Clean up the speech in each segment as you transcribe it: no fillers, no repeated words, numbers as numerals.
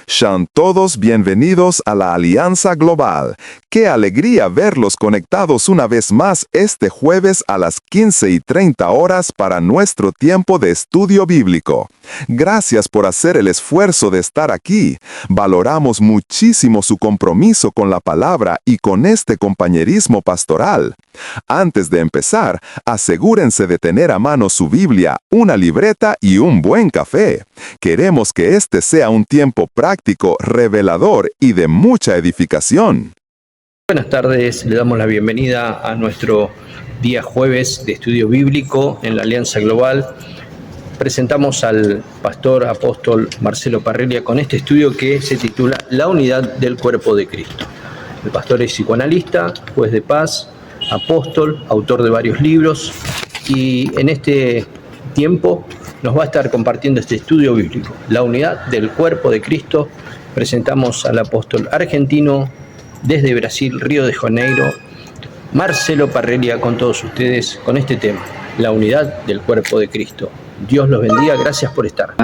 Sean todos bienvenidos a la Alianza Global. Qué alegría verlos conectados una vez más este jueves a las 15:30 horas para nuestro tiempo de estudio bíblico. Gracias por hacer el esfuerzo de estar aquí. Valoramos muchísimo su compromiso con la palabra y con este compañerismo pastoral. Antes de empezar, asegúrense de tener a mano su Biblia, una libreta y un buen café. Queremos que este sea un tiempo práctico, revelador y de mucha edificación. Buenas tardes, le damos la bienvenida a nuestro día jueves de estudio bíblico en la Alianza Global. Presentamos al pastor apóstol Marcelo Parrelia con este estudio que se titula La unidad del cuerpo de Cristo. El pastor es psicoanalista, juez de paz, apóstol, autor de varios libros, y en este tiempo nos va a estar compartiendo este estudio bíblico, La unidad del cuerpo de Cristo. Presentamos al apóstol argentino desde Brasil, Río de Janeiro, Marcelo Parrelia, con todos ustedes con este tema, la unidad del cuerpo de Cristo. Dios los bendiga, gracias por estar.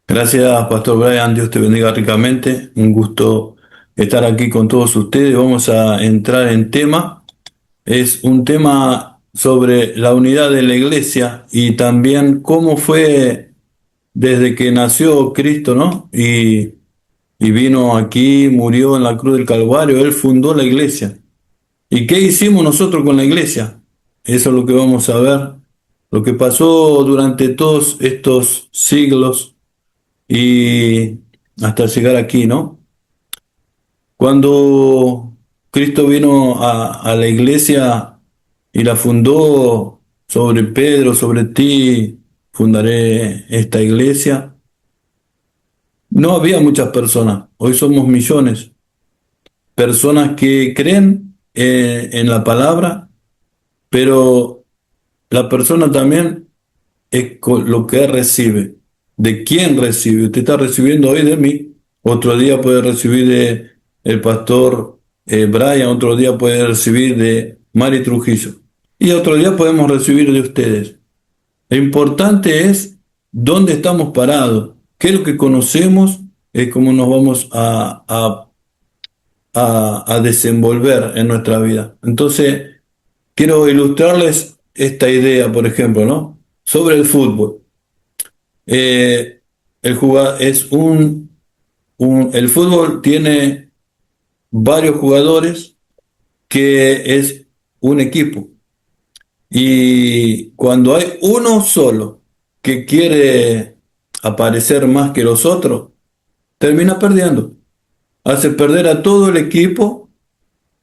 Gracias, Pastor Brian, Dios te bendiga ricamente, un gusto estar aquí con todos ustedes. Vamos a entrar en tema, es un tema sobre la unidad de la iglesia y también cómo fue desde que nació Cristo, ¿no? Y vino aquí, murió en la cruz del Calvario, Él fundó la iglesia. ¿Y qué hicimos nosotros con la iglesia? Eso es lo que vamos a ver, lo que pasó durante todos estos siglos y hasta llegar aquí, ¿no? Cuando Cristo vino a la iglesia y la fundó sobre Pedro, sobre ti, fundaré esta iglesia. No había muchas personas, hoy somos millones. Personas que creen en la palabra, pero la persona también es lo que recibe. ¿De quién recibe? Usted está recibiendo hoy de mí, otro día puede recibir de el pastor Brian, otro día puede recibir de Mari Trujillo y otro día podemos recibir de ustedes. Lo importante es dónde estamos parados, qué es lo que conocemos, es cómo nos vamos a desenvolver en nuestra vida. Entonces, quiero ilustrarles esta idea, por ejemplo, ¿no? Sobre el fútbol. El fútbol tiene varios jugadores que es un equipo. Y cuando hay uno solo que quiere aparecer más que los otros, termina perdiendo. Hace perder a todo el equipo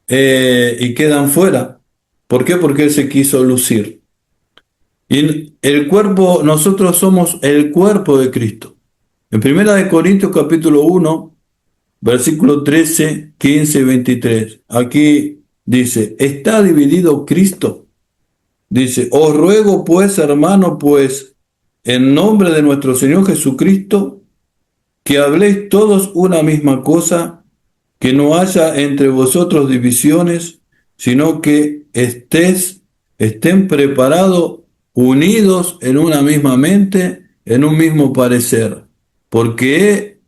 y quedan fuera. ¿Por qué? Porque él se quiso lucir. Y el cuerpo, nosotros somos el cuerpo de Cristo. En 1 Corintios capítulo 1, versículo 13, 15 y 23. Aquí dice, ¿está dividido Cristo? Dice, os ruego pues, hermano, pues, en nombre de nuestro Señor Jesucristo, que habléis todos una misma cosa, que no haya entre vosotros divisiones, sino que estén preparados, unidos en una misma mente, en un mismo parecer. Porque he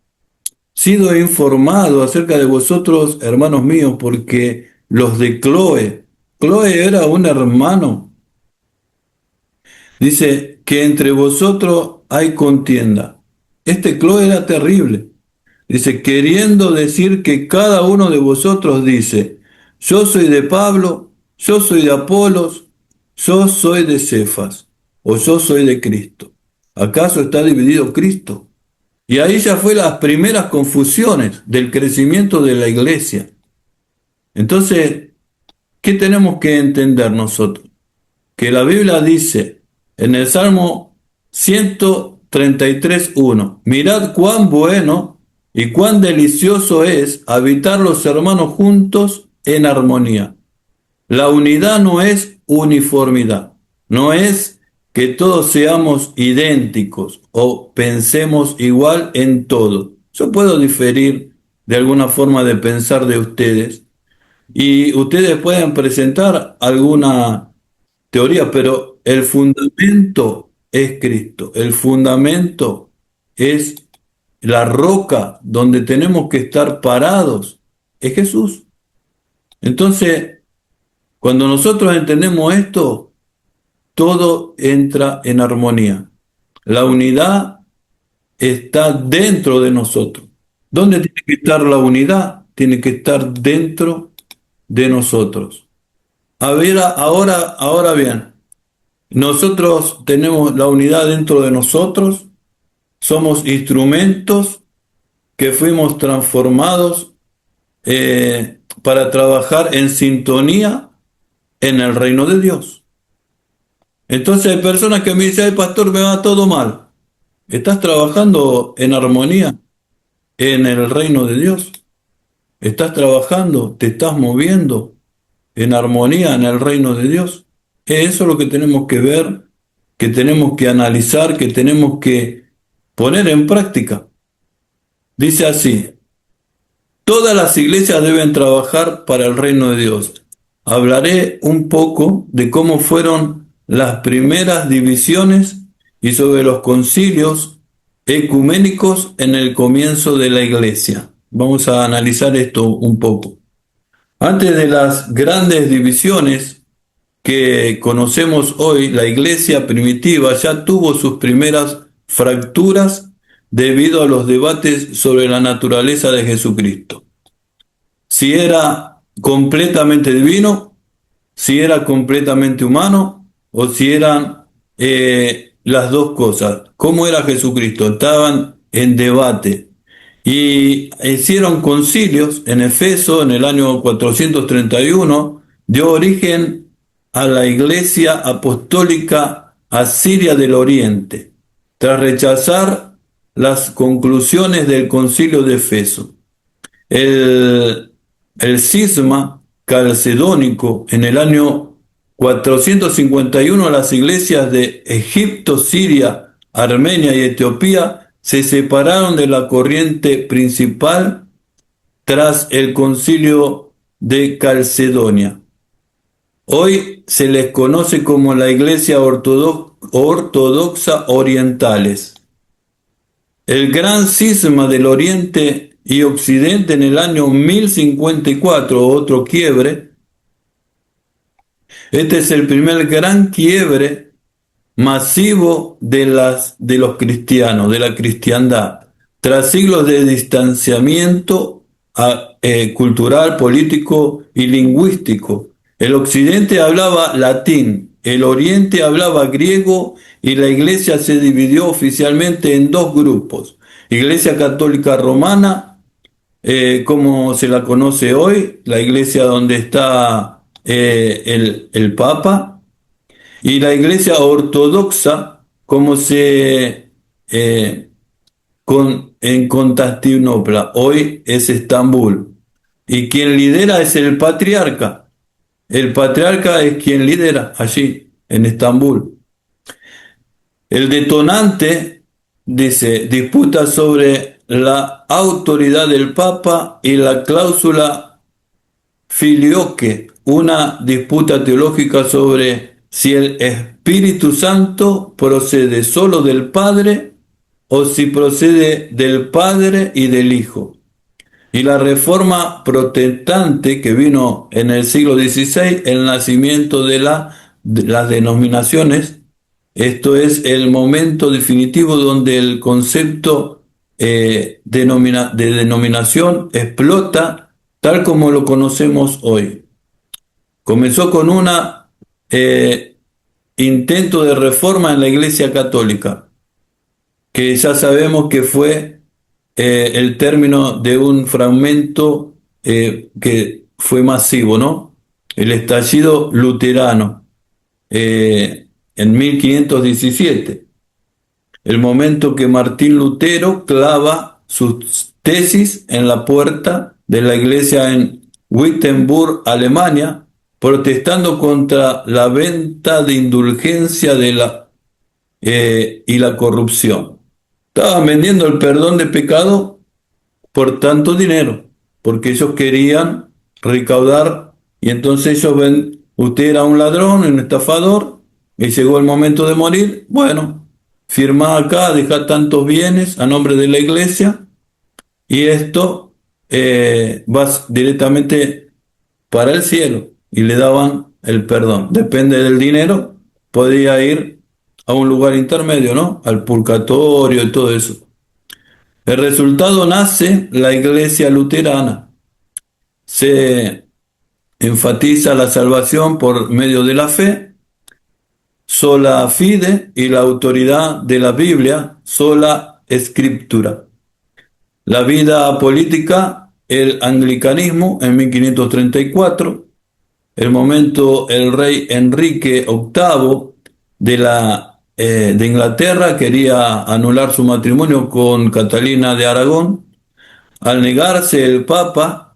sido informado acerca de vosotros, hermanos míos, porque los de Cloe era un hermano. Dice que entre vosotros hay contienda. Este Cloe era terrible. Dice, queriendo decir que cada uno de vosotros dice, yo soy de Pablo, yo soy de Apolos, yo soy de Cefas, o yo soy de Cristo. ¿Acaso está dividido Cristo? Y ahí ya fue las primeras confusiones del crecimiento de la iglesia. Entonces, ¿qué tenemos que entender nosotros? Que la Biblia dice en el Salmo 133:1, mirad cuán bueno y cuán delicioso es habitar los hermanos juntos en armonía. La unidad no es uniformidad, no es que todos seamos idénticos o pensemos igual en todo. Yo puedo diferir de alguna forma de pensar de ustedes y ustedes pueden presentar alguna teoría, pero el fundamento es Cristo, el fundamento es la roca donde tenemos que estar parados es Jesús. Entonces, cuando nosotros entendemos esto, todo entra en armonía. La unidad está dentro de nosotros. ¿Dónde tiene que estar la unidad? Tiene que estar dentro de nosotros. A ver, ahora bien, nosotros tenemos la unidad dentro de nosotros, somos instrumentos que fuimos transformados para trabajar en sintonía en el reino de Dios. Entonces hay personas que me dicen, "Ay, pastor, me va todo mal". ¿Estás trabajando en armonía en el reino de Dios? ¿Estás trabajando, te estás moviendo en armonía en el reino de Dios? Eso es lo que tenemos que ver, que tenemos que analizar, que tenemos que poner en práctica. Dice así: todas las iglesias deben trabajar para el reino de Dios. Hablaré un poco de cómo fueron las primeras divisiones y sobre los concilios ecuménicos en el comienzo de la iglesia. Vamos a analizar esto un poco. Antes de las grandes divisiones que conocemos hoy, la iglesia primitiva ya tuvo sus primeras fracturas debido a los debates sobre la naturaleza de Jesucristo. Si era completamente divino, si era completamente humano, o si eran las dos cosas. ¿Cómo era Jesucristo? Estaban en debate. Y hicieron concilios en Efeso en el año 431, dio origen a la Iglesia Apostólica Asiria del Oriente, tras rechazar las conclusiones del concilio de Efeso. El cisma calcedónico en el año 451, las iglesias de Egipto, Siria, Armenia y Etiopía se separaron de la corriente principal tras el concilio de Calcedonia. Hoy se les conoce como la Iglesia Ortodoxa Orientales. El gran cisma del Oriente y Occidente en el año 1054, otro quiebre. Este es el primer gran quiebre masivo de los cristianos, de la cristiandad, tras siglos de distanciamiento cultural, político y lingüístico. El occidente hablaba latín, el oriente hablaba griego y la iglesia se dividió oficialmente en dos grupos: Iglesia Católica Romana, como se la conoce hoy, la iglesia donde está el Papa, y la iglesia ortodoxa, como en Constantinopla, hoy es Estambul. Y quien lidera es el patriarca. El patriarca es quien lidera allí, en Estambul. El detonante, dice, disputa sobre la autoridad del Papa y la cláusula filioque, una disputa teológica sobre si el Espíritu Santo procede solo del Padre o si procede del Padre y del Hijo. Y la reforma protestante que vino en el siglo XVI, el nacimiento de las denominaciones. Esto es el momento definitivo donde el concepto de denominación explota tal como lo conocemos hoy. Comenzó con un intento de reforma en la Iglesia Católica, que ya sabemos que fue el término de un fragmento que fue masivo, ¿no? El estallido luterano en 1517, el momento que Martín Lutero clava sus tesis en la puerta de la iglesia en Wittenberg, Alemania, protestando contra la venta de indulgencia y la corrupción. Estaban vendiendo el perdón de pecado por tanto dinero, porque ellos querían recaudar, y entonces ellos ven, usted era un ladrón, un estafador, y llegó el momento de morir, bueno, firmá acá, dejá tantos bienes a nombre de la iglesia y esto vas directamente para el cielo y le daban el perdón. Depende del dinero, podía ir a un lugar intermedio, ¿no? Al purgatorio y todo eso. El resultado nace la iglesia luterana. Se enfatiza la salvación por medio de la fe, sola fide, y la autoridad de la Biblia, sola escritura. La vida política, el anglicanismo en 1534, el momento el rey Enrique VIII de Inglaterra quería anular su matrimonio con Catalina de Aragón. Al negarse el Papa,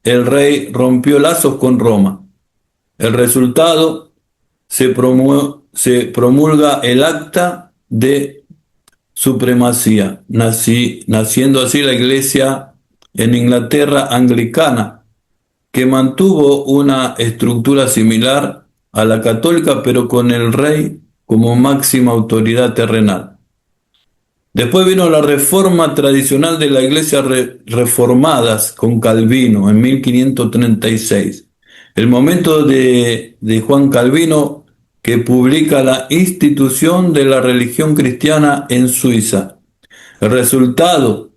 el rey rompió lazos con Roma. El resultado, se promulga el Acta de Supremacía, naciendo así la iglesia en Inglaterra anglicana, que mantuvo una estructura similar a la católica, pero con el rey como máxima autoridad terrenal. Después vino la reforma tradicional de la iglesia reformadas con Calvino en 1536. El momento de Juan Calvino, que publica la institución de la religión cristiana en Suiza. El resultado,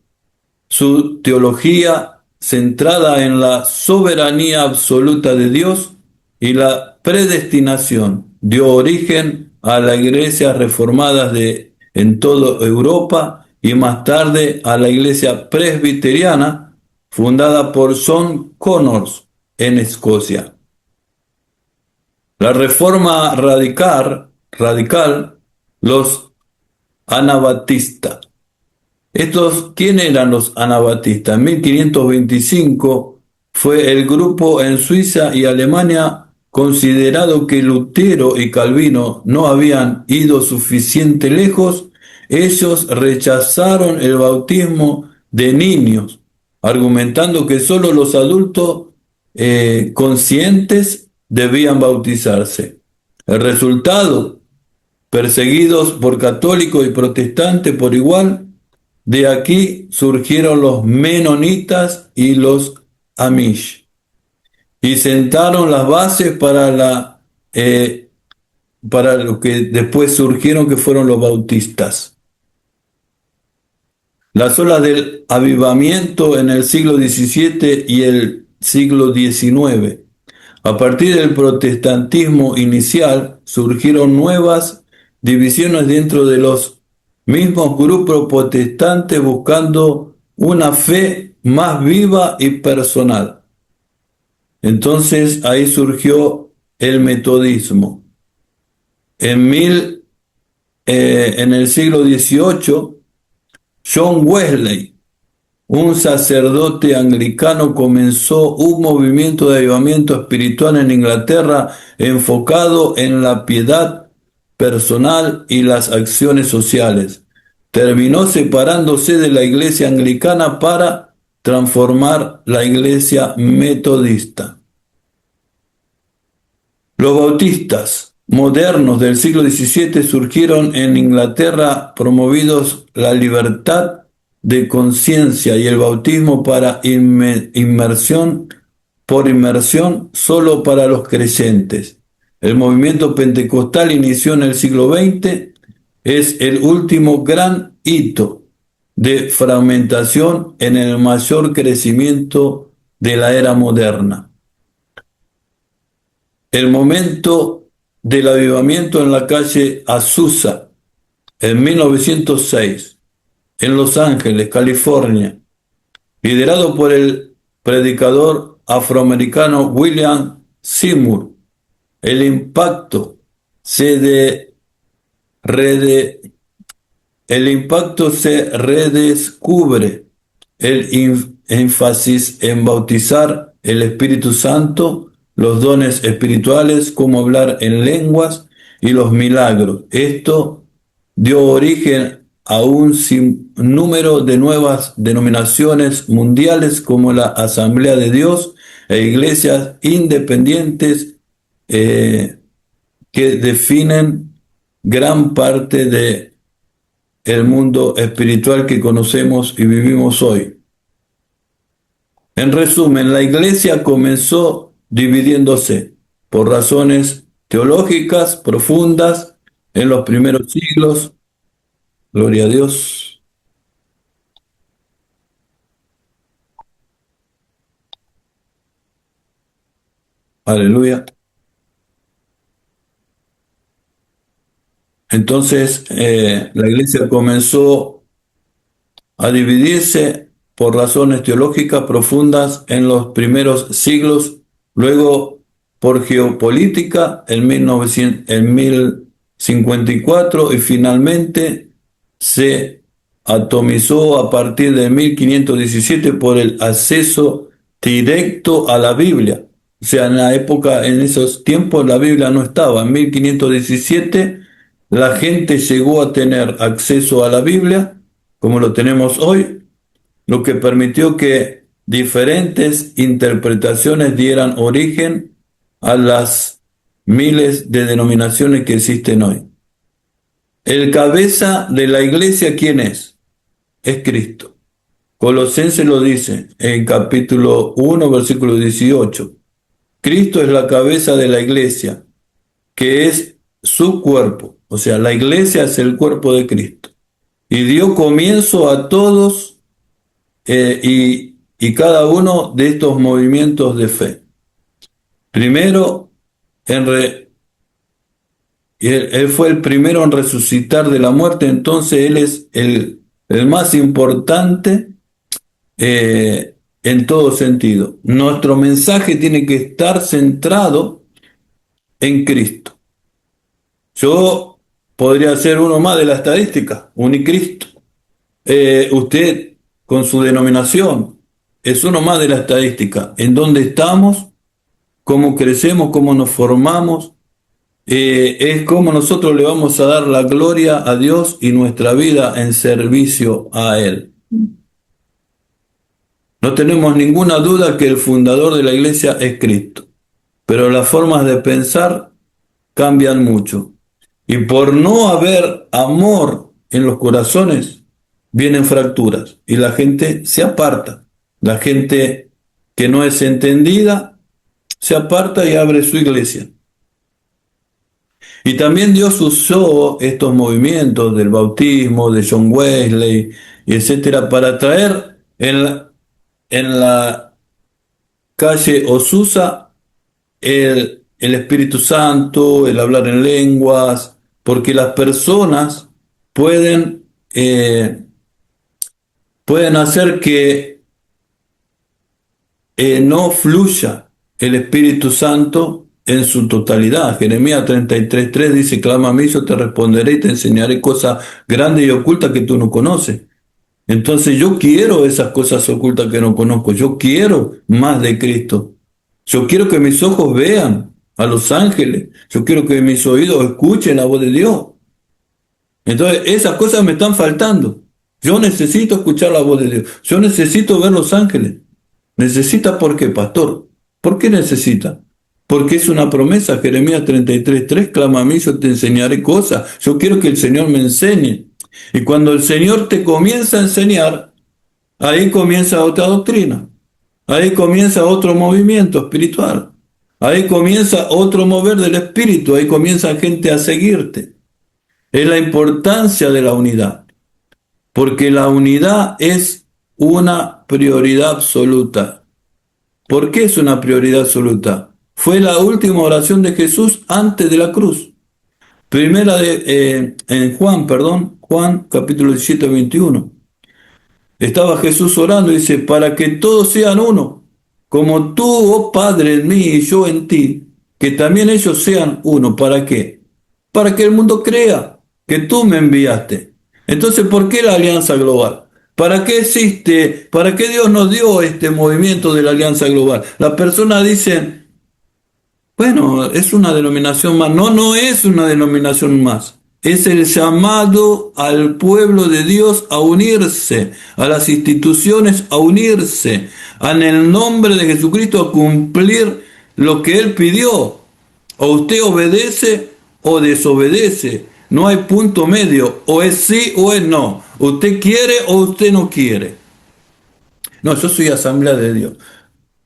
su teología centrada en la soberanía absoluta de Dios y la predestinación, dio origen a las iglesias reformadas en toda Europa y más tarde a la iglesia presbiteriana fundada por John Connors en Escocia. La reforma radical, los anabatistas. ¿Quién eran los anabatistas? En 1525 fue el grupo en Suiza y Alemania considerado que Lutero y Calvino no habían ido suficiente lejos. Ellos rechazaron el bautismo de niños, argumentando que solo los adultos conscientes debían bautizarse. El resultado, perseguidos por católicos y protestantes por igual. De aquí surgieron los menonitas y los amish y sentaron las bases para lo que después surgieron, que fueron los bautistas. Las olas del avivamiento en el siglo XVII y el siglo XIX. A partir del protestantismo inicial surgieron nuevas divisiones dentro de los mismos grupos protestantes buscando una fe más viva y personal. Entonces ahí surgió el metodismo. En el siglo XVIII, John Wesley, un sacerdote anglicano, comenzó un movimiento de avivamiento espiritual en Inglaterra enfocado en la piedad personal y las acciones sociales. Terminó separándose de la iglesia anglicana para transformar la iglesia metodista. Los bautistas modernos del siglo XVII surgieron en Inglaterra, promovidos la libertad de conciencia y el bautismo por inmersión solo para los creyentes. El movimiento pentecostal inició en el siglo XX, es el último gran hito de fragmentación en el mayor crecimiento de la era moderna. El momento del avivamiento en la calle Azusa, en 1906, en Los Ángeles, California, liderado por el predicador afroamericano William Seymour. El impacto se redescubre el énfasis en bautizar el Espíritu Santo, los dones espirituales como hablar en lenguas y los milagros. Esto dio origen a un sinnúmero de nuevas denominaciones mundiales como la Asamblea de Dios e iglesias independientes que definen gran parte de el mundo espiritual que conocemos y vivimos hoy. En resumen, la iglesia comenzó dividiéndose por razones teológicas profundas en los primeros siglos. Gloria a Dios. Aleluya. Entonces, la iglesia comenzó a dividirse por razones teológicas profundas en los primeros siglos, luego por geopolítica en 1054 y finalmente se atomizó a partir de 1517 por el acceso directo a la Biblia. O sea, en la época, en esos tiempos la Biblia no estaba. En 1517 la gente llegó a tener acceso a la Biblia, como lo tenemos hoy, lo que permitió que diferentes interpretaciones dieran origen a las miles de denominaciones que existen hoy. El cabeza de la iglesia, ¿quién es? Es Cristo. Colosenses lo dice en capítulo 1, versículo 18. Cristo es la cabeza de la iglesia, que es su cuerpo. O sea, la iglesia es el cuerpo de Cristo. Y dio comienzo a todos y cada uno de estos movimientos de fe. Primero, él fue el primero en resucitar de la muerte, entonces Él es el más importante en todo sentido. Nuestro mensaje tiene que estar centrado en Cristo. Yo podría ser uno más de la estadística, Unicristo. Usted, con su denominación, es uno más de la estadística. En dónde estamos, cómo crecemos, cómo nos formamos, es cómo nosotros le vamos a dar la gloria a Dios y nuestra vida en servicio a Él. No tenemos ninguna duda que el fundador de la iglesia es Cristo, pero las formas de pensar cambian mucho. Y por no haber amor en los corazones, vienen fracturas y la gente se aparta. La gente que no es entendida se aparta y abre su iglesia. Y también Dios usó estos movimientos del bautismo, de John Wesley, y etcétera, para traer en la calle Osusa el Espíritu Santo, el hablar en lenguas, porque las personas pueden hacer que no fluya el Espíritu Santo en su totalidad. Jeremías 33:3 dice: clama a mí, yo te responderé y te enseñaré cosas grandes y ocultas que tú no conoces. Entonces yo quiero esas cosas ocultas que no conozco, yo quiero más de Cristo. Yo quiero que mis ojos vean a los ángeles, yo quiero que mis oídos escuchen la voz de Dios. Entonces esas cosas me están faltando. Yo necesito escuchar la voz de Dios, yo necesito ver los ángeles. ¿Necesita por qué, pastor? ¿Por qué necesita? Porque es una promesa. Jeremías 33:3, clama a mí, yo te enseñaré cosas. Yo quiero que el Señor me enseñe. Y cuando el Señor te comienza a enseñar, ahí comienza otra doctrina. Ahí comienza otro movimiento espiritual. Ahí comienza otro mover del espíritu. Ahí comienza gente a seguirte. Es la importancia de la unidad. Porque la unidad es una prioridad absoluta. ¿Por qué es una prioridad absoluta? Fue la última oración de Jesús antes de la cruz. En Juan capítulo 17, 21. Estaba Jesús orando y dice: para que todos sean uno, como tú, oh Padre, en mí y yo en ti, que también ellos sean uno. ¿Para qué? Para que el mundo crea que tú me enviaste. Entonces, ¿por qué la alianza global? ¿Para qué existe? ¿Para qué Dios nos dio este movimiento de la alianza global? Las personas dicen: bueno, es una denominación más. No, no es una denominación más. Es el llamado al pueblo de Dios a unirse, a las instituciones a unirse, en el nombre de Jesucristo a cumplir lo que Él pidió. O usted obedece o desobedece. No hay punto medio, o es sí o es no. Usted quiere o usted no quiere. No, yo soy Asamblea de Dios.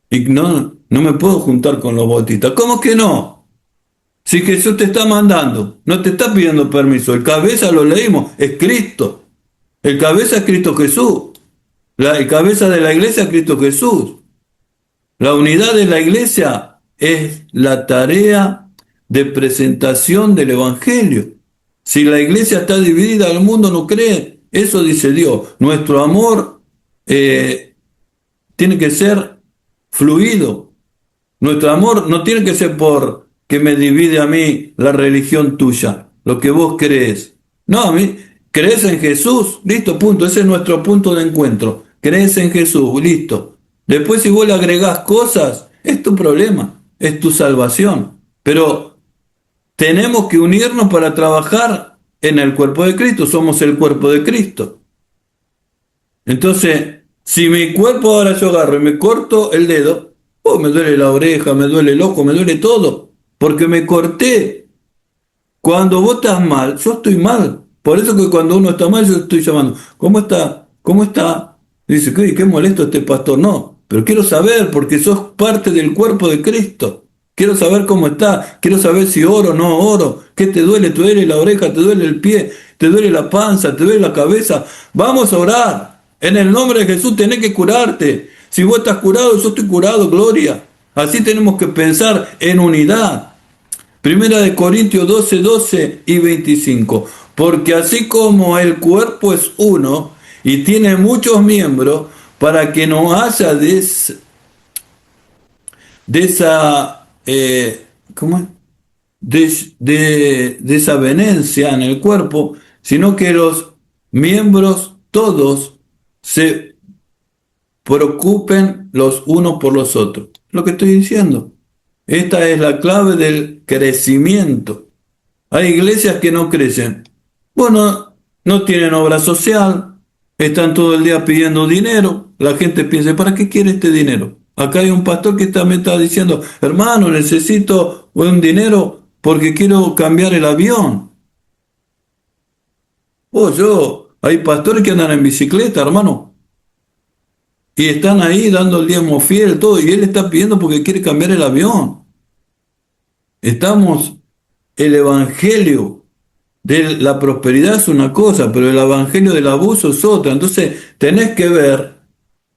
Y no me puedo juntar con los bautistas. ¿Cómo que no? Si Jesús te está mandando, no te está pidiendo permiso. El cabeza lo leímos, es Cristo. El cabeza es Cristo Jesús. El cabeza de la iglesia es Cristo Jesús. La unidad de la iglesia es la tarea de presentación del Evangelio. Si la iglesia está dividida, el mundo no cree. Eso dice Dios. Nuestro amor tiene que ser fluido. Nuestro amor no tiene que ser por que me divide a mí la religión tuya, lo que vos crees. No, a mí, crees en Jesús, listo, punto. Ese es nuestro punto de encuentro. Crees en Jesús, listo. Después si vos le agregás cosas, es tu problema, es tu salvación. Pero tenemos que unirnos para trabajar en el cuerpo de Cristo, somos el cuerpo de Cristo. Entonces, si mi cuerpo ahora yo agarro y me corto el dedo, me duele la oreja, me duele el ojo, me duele todo, porque me corté. Cuando vos estás mal, yo estoy mal. Por eso que cuando uno está mal, yo estoy llamando. ¿Cómo está? ¿Cómo está? Dice, qué molesto este pastor. No, pero quiero saber, porque sos parte del cuerpo de Cristo. Quiero saber cómo está. Quiero saber si oro o no oro. ¿Qué te duele? ¿Te duele la oreja? ¿Te duele el pie? ¿Te duele la panza? ¿Te duele la cabeza? Vamos a orar. En el nombre de Jesús tenés que curarte. Si vos estás curado, yo estoy curado, gloria. Así tenemos que pensar en unidad. Primera de Corintios 12, 12 y 25. Porque así como el cuerpo es uno y tiene muchos miembros, para que no haya desavenencia en el cuerpo, sino que los miembros todos se preocupen los unos por los otros. Lo que estoy diciendo. Esta es la clave del crecimiento. Hay iglesias que no crecen. Bueno, no tienen obra social, están todo el día pidiendo dinero. La gente piensa, ¿para qué quiere este dinero? Acá hay un pastor que también está diciendo, hermano, necesito un dinero porque quiero cambiar el avión. Hay pastores que andan en bicicleta, hermano. Y están ahí dando el diezmo fiel, todo, y él está pidiendo porque quiere cambiar el avión. El evangelio de la prosperidad es una cosa, pero el evangelio del abuso es otra. Entonces, tenés que ver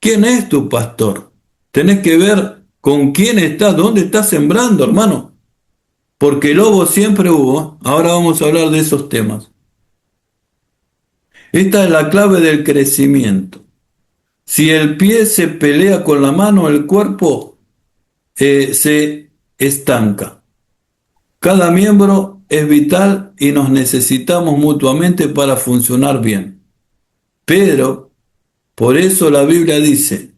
quién es tu pastor. Tenés que ver con quién estás, dónde estás sembrando, hermano. Porque lobo siempre hubo. Ahora vamos a hablar de esos temas. Esta es la clave del crecimiento. Si el pie se pelea con la mano, el cuerpo se estanca. Cada miembro es vital y nos necesitamos mutuamente para funcionar bien. Pero, por eso la Biblia dice,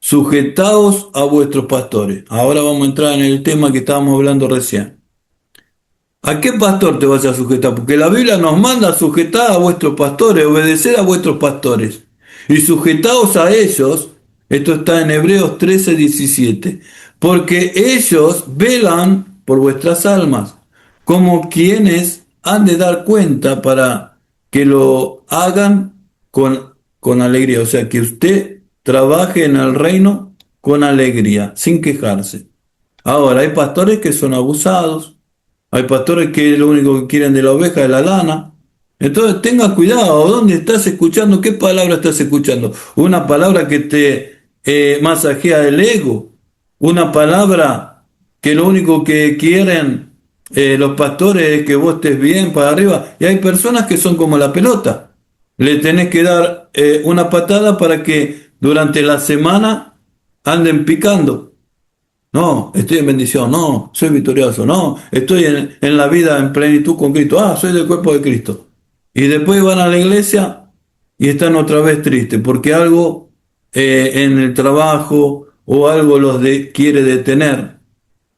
sujetaos a vuestros pastores. Ahora vamos a entrar en el tema que estábamos hablando recién. ¿A qué pastor te vas a sujetar? Porque la Biblia nos manda a sujetar a vuestros pastores, obedecer a vuestros pastores. Y sujetaos a ellos, esto está en Hebreos 13, 17, porque ellos velan por vuestras almas, como quienes han de dar cuenta para que lo hagan con alegría. O sea, que usted trabaje en el reino con alegría, sin quejarse. Ahora, hay pastores que son abusados, hay pastores que lo único que quieren de la oveja es la lana. Entonces tenga cuidado, ¿dónde estás escuchando? ¿Qué palabra estás escuchando? Una palabra que te masajea el ego, una palabra que lo único que quieren los pastores es que vos estés bien para arriba. Y hay personas que son como la pelota. Le tenés que dar una patada para que durante la semana anden picando. No, estoy en bendición, no, soy victorioso, no, estoy en la vida en plenitud con Cristo, soy del cuerpo de Cristo. Y después van a la iglesia y están otra vez tristes porque algo en el trabajo o algo quiere detener.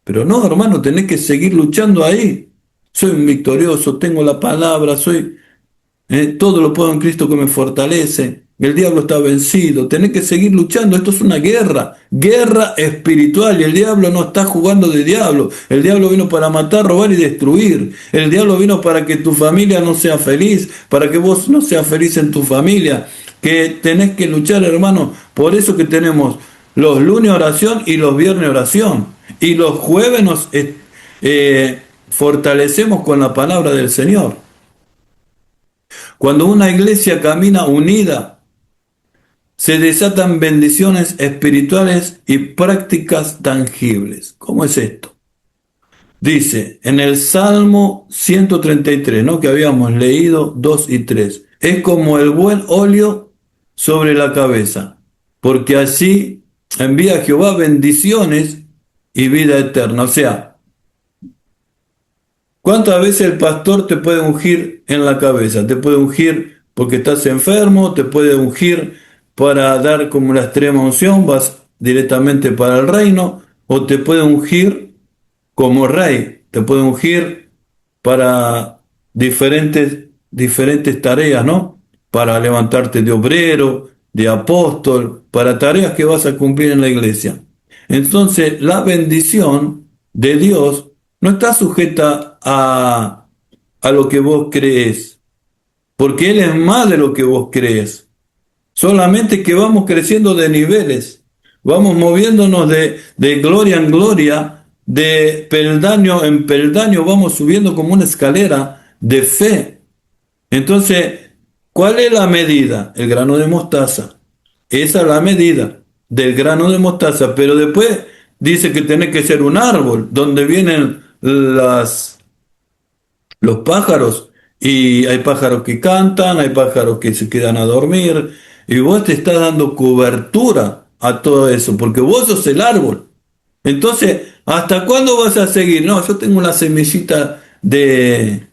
Pero no, hermano, tenés que seguir luchando ahí. Soy un victorioso, tengo la palabra, todo lo puedo en Cristo que me fortalece. el diablo está vencido, tenés que seguir luchando, esto es una guerra espiritual, y el diablo no está jugando de diablo, el diablo vino para matar, robar y destruir, el diablo vino para que tu familia no sea feliz, para que vos no seas feliz en tu familia, que tenés que luchar, hermano, por eso que tenemos los lunes oración y los viernes oración, y los jueves nos fortalecemos con la palabra del Señor. Cuando una iglesia camina unida, se desatan bendiciones espirituales y prácticas tangibles. ¿Cómo es esto? Dice en el Salmo 133, ¿no?, que habíamos leído 2 y 3, es como el buen óleo sobre la cabeza, porque así envía Jehová bendiciones y vida eterna. O sea, ¿cuántas veces el pastor te puede ungir en la cabeza? Te puede ungir porque estás enfermo, te puede ungir para dar como la extrema unción, vas directamente para el reino, o te puede ungir como rey, te puede ungir para diferentes tareas, ¿no? Para levantarte de obrero, de apóstol, para tareas que vas a cumplir en la iglesia. Entonces, la bendición de Dios no está sujeta a lo que vos crees, porque Él es más de lo que vos crees. Solamente que vamos creciendo de niveles, vamos moviéndonos de gloria en gloria, de peldaño en peldaño, vamos subiendo como una escalera de fe. Entonces, ¿cuál es la medida? El grano de mostaza. Esa es la medida del grano de mostaza, pero después dice que tiene que ser un árbol donde vienen los pájaros, y hay pájaros que cantan, hay pájaros que se quedan a dormir, y vos te estás dando cobertura a todo eso, porque vos sos el árbol. Entonces, ¿hasta cuándo vas a seguir? No, yo tengo una semillita de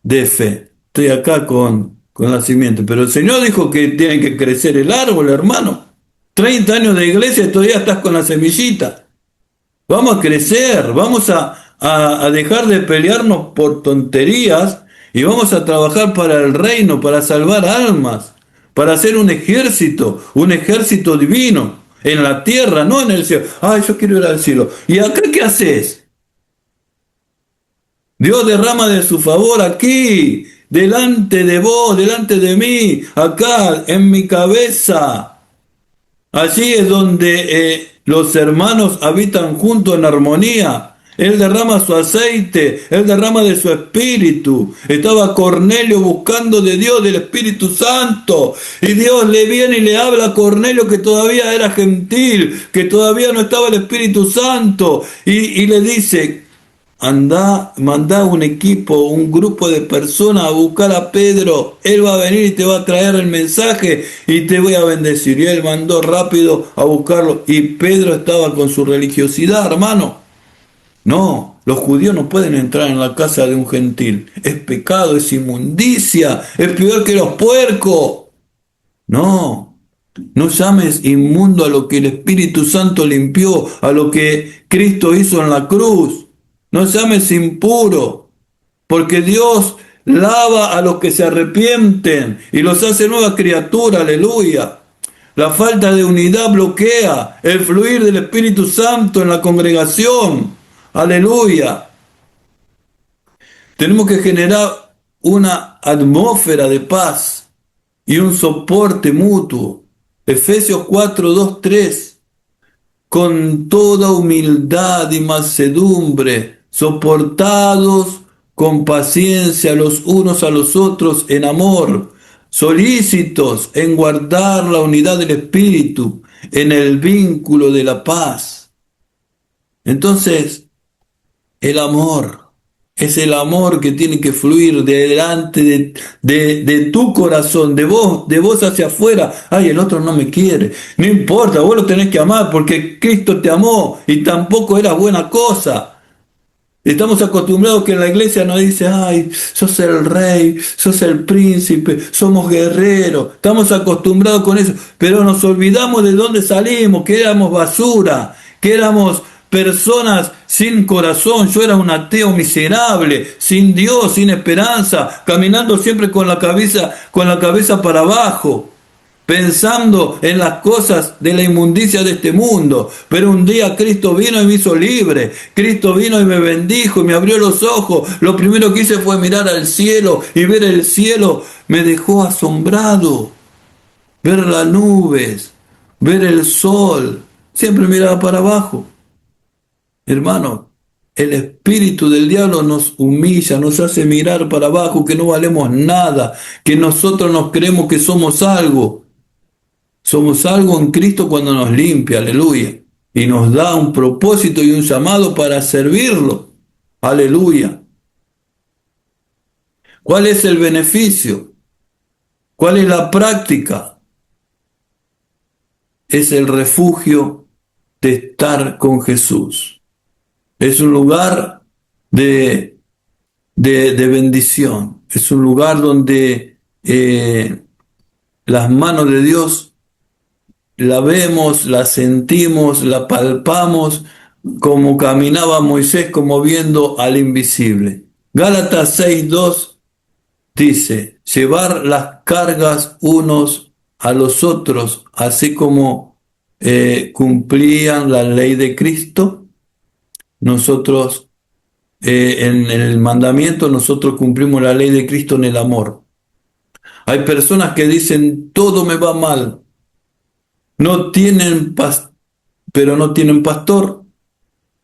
fe. Estoy acá con la simiente. Pero el Señor dijo que tiene que crecer el árbol, hermano. 30 años de iglesia y todavía estás con la semillita. Vamos a crecer, vamos a dejar de pelearnos por tonterías y vamos a trabajar para el reino, para salvar almas, para hacer un ejército divino en la tierra, no en el cielo. Ay, yo quiero ir al cielo. ¿Y acá qué haces? Dios derrama de su favor aquí, delante de vos, delante de mí, acá, en mi cabeza. Allí es donde los hermanos habitan juntos en armonía. Él derrama su aceite, Él derrama de su espíritu. Estaba Cornelio buscando de Dios, del Espíritu Santo. Y Dios le viene y le habla a Cornelio, que todavía era gentil, que todavía no estaba el Espíritu Santo. Y le dice: mandá un equipo, un grupo de personas a buscar a Pedro. Él va a venir y te va a traer el mensaje y te voy a bendecir. Y él mandó rápido a buscarlo. Y Pedro estaba con su religiosidad, hermano. No, los judíos no pueden entrar en la casa de un gentil. Es pecado, es inmundicia, es peor que los puercos. No llames inmundo a lo que el Espíritu Santo limpió, a lo que Cristo hizo en la cruz. No llames impuro, porque Dios lava a los que se arrepienten y los hace nueva criatura, aleluya. La falta de unidad bloquea el fluir del Espíritu Santo en la congregación. Aleluya. Tenemos que generar una atmósfera de paz y un soporte mutuo. Efesios 4, 2, 3. Con toda humildad y mansedumbre, soportados con paciencia los unos a los otros en amor, solícitos en guardar la unidad del Espíritu, en el vínculo de la paz. Entonces, el amor es el amor que tiene que fluir delante de tu corazón, de vos hacia afuera. Ay, el otro no me quiere. No importa, vos lo tenés que amar porque Cristo te amó y tampoco era buena cosa. Estamos acostumbrados que en la iglesia nos dice: ay, sos el rey, sos el príncipe, somos guerreros. Estamos acostumbrados con eso, pero nos olvidamos de dónde salimos, que éramos basura, que éramos personas sin corazón. Yo era un ateo miserable, sin Dios, sin esperanza, caminando siempre con la cabeza para abajo. pensando en las cosas de la inmundicia de este mundo. Pero un día Cristo vino y me hizo libre. Cristo vino y me bendijo y me abrió los ojos. Lo primero que hice fue mirar al cielo, y ver el cielo me dejó asombrado. Ver las nubes, ver el sol. Siempre miraba para abajo. Hermano, el espíritu del diablo nos humilla, nos hace mirar para abajo, que no valemos nada, que nosotros nos creemos que somos algo. Somos algo en Cristo cuando nos limpia, aleluya, y nos da un propósito y un llamado para servirlo, aleluya. ¿Cuál es el beneficio? ¿Cuál es la práctica? Es el refugio de estar con Jesús. Es un lugar de bendición. Es un lugar donde las manos de Dios la vemos, la sentimos, la palpamos, como caminaba Moisés, como viendo al invisible. Gálatas 6:2 dice: llevar las cargas unos a los otros, así como cumplían la ley de Cristo. Nosotros, en el mandamiento, nosotros cumplimos la ley de Cristo en el amor. Hay personas que dicen: todo me va mal, pero no tienen pastor,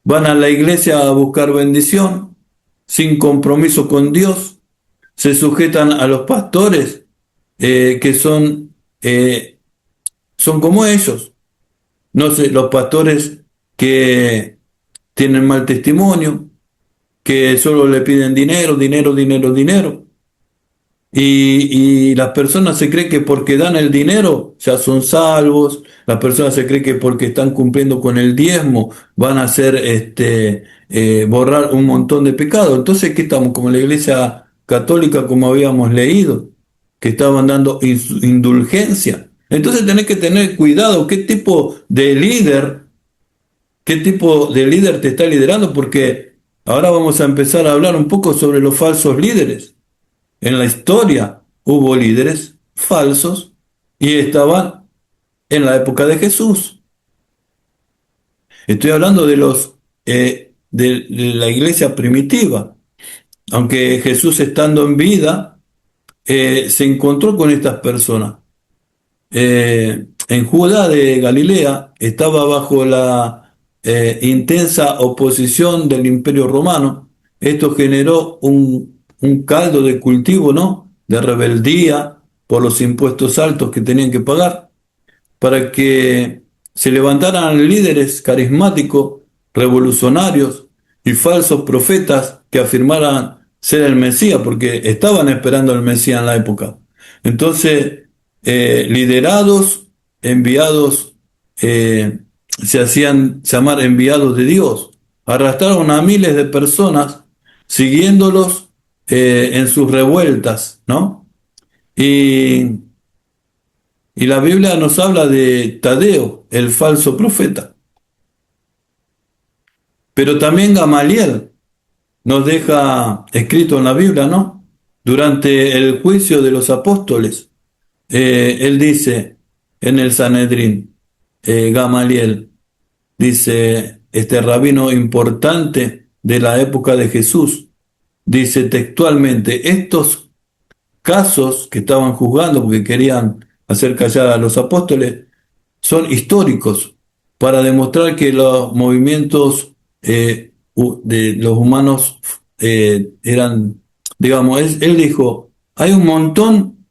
van a la iglesia a buscar bendición, sin compromiso con Dios, se sujetan a los pastores que son como ellos. No sé, los pastores que tienen mal testimonio, que solo le piden dinero, dinero, dinero, dinero. Y las personas se creen que porque dan el dinero ya son salvos. Las personas se creen que porque están cumpliendo con el diezmo van a hacer borrar un montón de pecados. Entonces, ¿qué estamos? Como la iglesia católica, como habíamos leído, que estaban dando indulgencia. Entonces tenés que tener cuidado qué tipo de líder te está liderando, porque ahora vamos a empezar a hablar un poco sobre los falsos líderes. En la historia hubo líderes falsos y estaban en la época de Jesús. Estoy hablando de la iglesia primitiva. Aunque Jesús, estando en vida, se encontró con estas personas. En Judá de Galilea estaba bajo la intensa oposición del Imperio Romano. Esto generó un caldo de cultivo, ¿no?, de rebeldía por los impuestos altos que tenían que pagar, para que se levantaran líderes carismáticos, revolucionarios y falsos profetas que afirmaran ser el Mesías, porque estaban esperando al Mesías en la época. Entonces, liderados, enviados, se hacían llamar enviados de Dios, arrastraron a miles de personas siguiéndolos en sus revueltas, ¿no? Y la Biblia nos habla de Tadeo, el falso profeta. Pero también Gamaliel nos deja escrito en la Biblia, ¿no? Durante el juicio de los apóstoles, él dice en el Sanedrín, Gamaliel, dice, este rabino importante de la época de Jesús, dice textualmente: estos casos que estaban juzgando porque querían hacer callar a los apóstoles son históricos, para demostrar que los movimientos de los humanos eran, digamos, él dijo, hay un montón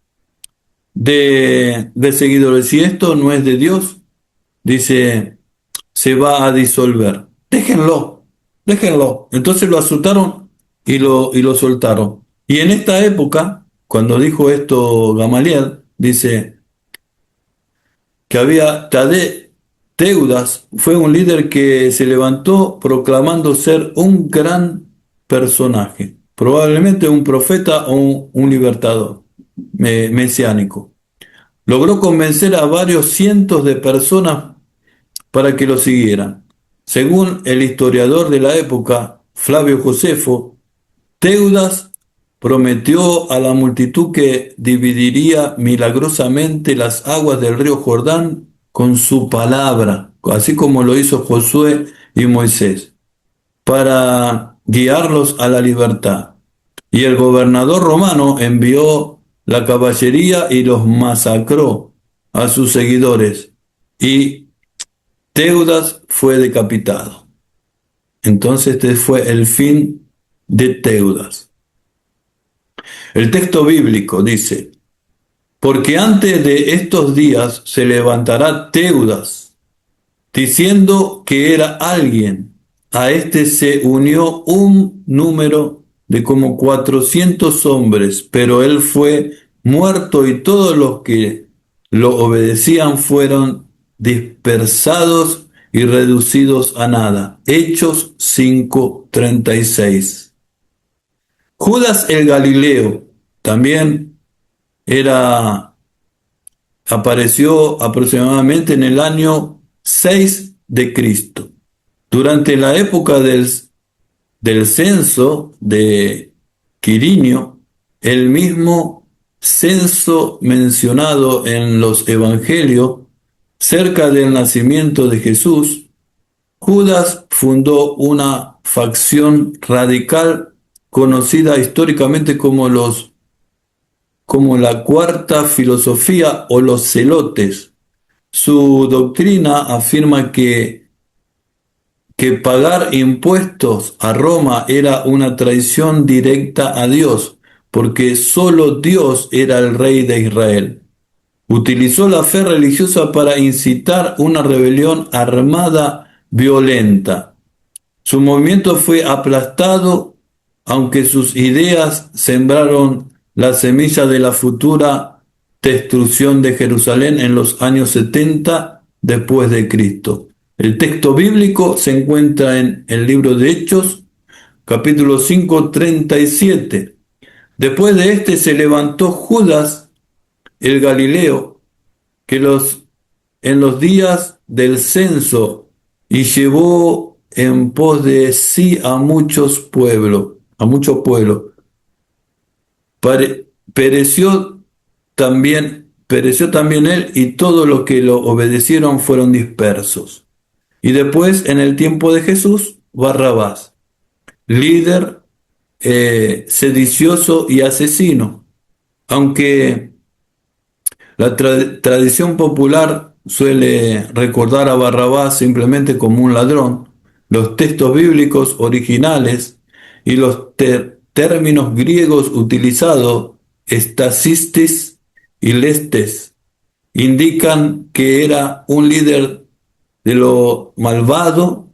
de seguidores, si esto no es de Dios, dice, se va a disolver. Déjenlo. Entonces lo asustaron y lo soltaron. Y en esta época, cuando dijo esto Gamaliel, dice que había Teudas, fue un líder que se levantó proclamando ser un gran personaje, probablemente un profeta o un libertador mesiánico. Logró convencer a varios cientos de personas para que lo siguieran. Según el historiador de la época, Flavio Josefo, Teudas prometió a la multitud que dividiría milagrosamente las aguas del río Jordán con su palabra, así como lo hizo Josué y Moisés, para guiarlos a la libertad. Y el gobernador romano envió la caballería y los masacró a sus seguidores, y Teudas fue decapitado. Entonces este fue el fin de Teudas. El texto bíblico dice: porque antes de estos días se levantará Teudas, diciendo que era alguien. A este se unió un número de como 400 hombres, pero él fue muerto y todos los que lo obedecían fueron dispersados y reducidos a nada. Hechos 5:36. Judas el Galileo también apareció aproximadamente en el año 6 de Cristo. Durante la época del censo de Quirinio, el mismo censo mencionado en los evangelios, cerca del nacimiento de Jesús, Judas fundó una facción radical conocida históricamente como la cuarta filosofía o los celotes. Su doctrina afirma que pagar impuestos a Roma era una traición directa a Dios, porque solo Dios era el rey de Israel. Utilizó la fe religiosa para incitar una rebelión armada violenta. Su movimiento fue aplastado, aunque sus ideas sembraron la semilla de la futura destrucción de Jerusalén en los años 70 después de Cristo. El texto bíblico se encuentra en el libro de Hechos, capítulo 5, 37. Después de este se levantó Judas el Galileo, en los días del censo, y llevó en pos de sí a mucho pueblo. Pereció también él, y todos los que lo obedecieron fueron dispersos. Y después, en el tiempo de Jesús, Barrabás, líder sedicioso y asesino. Aunque la tradición popular suele recordar a Barrabás simplemente como un ladrón, los textos bíblicos originales y los términos griegos utilizados, estacistes y lestes, indican que era un líder de lo malvado,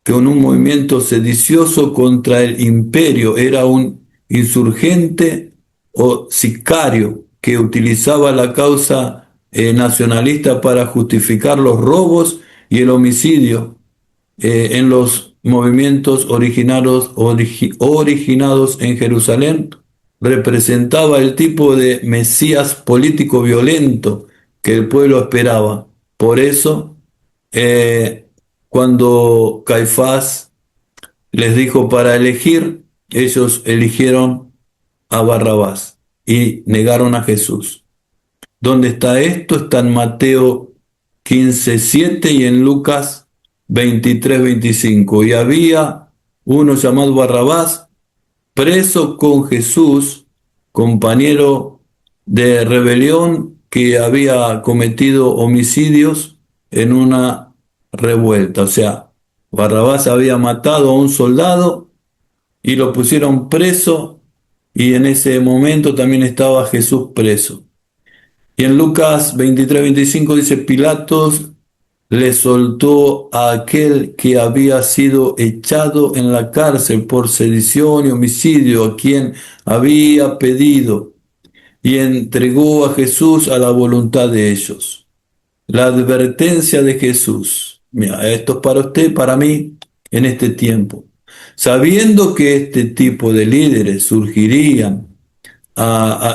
que en un movimiento sedicioso contra el imperio era un insurgente o sicario que utilizaba la causa nacionalista para justificar los robos y el homicidio en los movimientos originados en Jerusalén. Representaba el tipo de Mesías político violento que el pueblo esperaba. Por eso, cuando Caifás les dijo para elegir, ellos eligieron a Barrabás y negaron a Jesús. ¿Dónde está esto? Está en Mateo 15:7 y en Lucas 23:25. Y había uno llamado Barrabás, preso con Jesús, compañero de rebelión, que había cometido homicidios en una revuelta. O sea, Barrabás había matado a un soldado y lo pusieron preso, y en ese momento también estaba Jesús preso. Y en Lucas 23:25 dice: Pilatos le soltó a aquel que había sido echado en la cárcel por sedición y homicidio, a quien había pedido, y entregó a Jesús a la voluntad de ellos. La advertencia de Jesús: mira, esto es para usted, para mí, en este tiempo. Sabiendo que este tipo de líderes surgirían